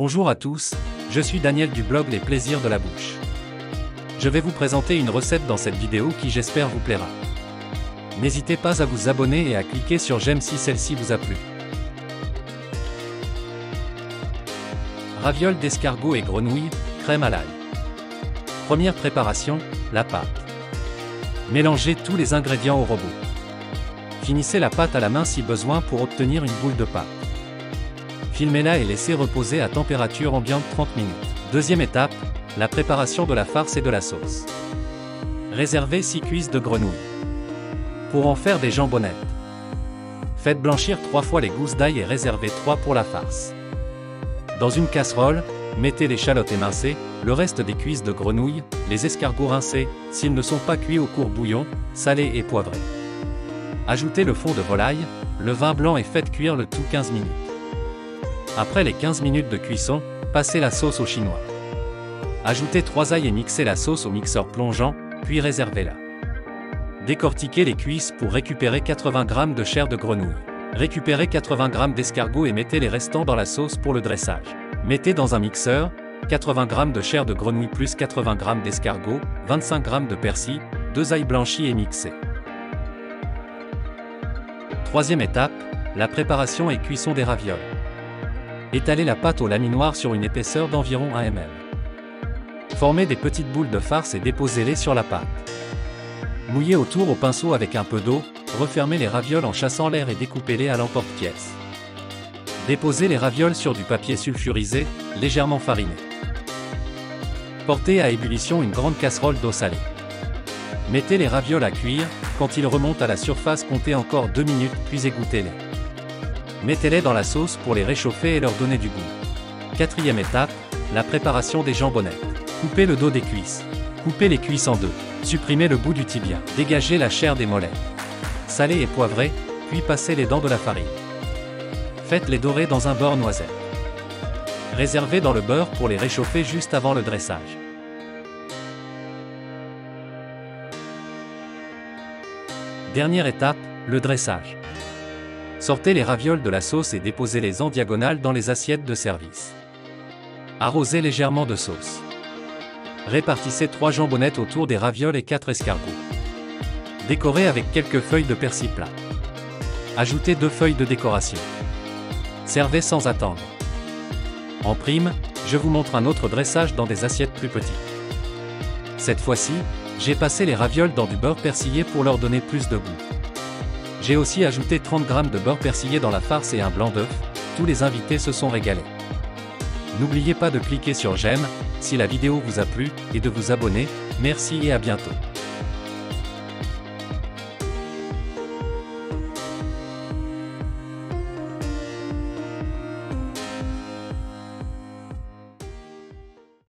Bonjour à tous, je suis Daniel du blog Les Plaisirs de la Bouche. Je vais vous présenter une recette dans cette vidéo qui j'espère vous plaira. N'hésitez pas à vous abonner et à cliquer sur j'aime si celle-ci vous a plu. Ravioles d'escargot et grenouilles, crème à l'ail. Première préparation, la pâte. Mélangez tous les ingrédients au robot. Finissez la pâte à la main si besoin pour obtenir une boule de pâte. Filmez-la et laissez reposer à température ambiante 30 minutes. Deuxième étape, la préparation de la farce et de la sauce. Réservez 6 cuisses de grenouilles. Pour en faire des jambonnettes. Faites blanchir 3 fois les gousses d'ail et réservez 3 pour la farce. Dans une casserole, mettez l'échalote émincée, le reste des cuisses de grenouilles, les escargots rincés, s'ils ne sont pas cuits au court bouillon, salés et poivrés. Ajoutez le fond de volaille, le vin blanc et faites cuire le tout 15 minutes. Après les 15 minutes de cuisson, passez la sauce au chinois. Ajoutez 3 ails et mixez la sauce au mixeur plongeant, puis réservez-la. Décortiquez les cuisses pour récupérer 80 g de chair de grenouille. Récupérez 80 g d'escargot et mettez les restants dans la sauce pour le dressage. Mettez dans un mixeur 80 g de chair de grenouille plus 80 g d'escargot, 25 g de persil, 2 ails blanchis et mixés. Troisième étape, la préparation et cuisson des ravioles. Étalez la pâte au laminoir sur une épaisseur d'environ 1 mm. Formez des petites boules de farce et déposez-les sur la pâte. Mouillez autour au pinceau avec un peu d'eau, refermez les ravioles en chassant l'air et découpez-les à l'emporte-pièce. Déposez les ravioles sur du papier sulfurisé, légèrement fariné. Portez à ébullition une grande casserole d'eau salée. Mettez les ravioles à cuire, quand ils remontent à la surface comptez encore 2 minutes puis égouttez-les. Mettez-les dans la sauce pour les réchauffer et leur donner du goût. Quatrième étape, la préparation des jambonnettes. Coupez le dos des cuisses. Coupez les cuisses en deux. Supprimez le bout du tibia. Dégagez la chair des mollets. Salez et poivrez, puis passez les dents de la farine. Faites-les dorer dans un beurre noisette. Réservez dans le beurre pour les réchauffer juste avant le dressage. Dernière étape, le dressage. Sortez les ravioles de la sauce et déposez-les en diagonale dans les assiettes de service. Arrosez légèrement de sauce. Répartissez 3 jambonnettes autour des ravioles et 4 escargots. Décorez avec quelques feuilles de persil plat. Ajoutez 2 feuilles de décoration. Servez sans attendre. En prime, je vous montre un autre dressage dans des assiettes plus petites. Cette fois-ci, j'ai passé les ravioles dans du beurre persillé pour leur donner plus de goût. J'ai aussi ajouté 30 g de beurre persillé dans la farce et un blanc d'œuf, tous les invités se sont régalés. N'oubliez pas de cliquer sur j'aime, si la vidéo vous a plu, et de vous abonner, merci et à bientôt.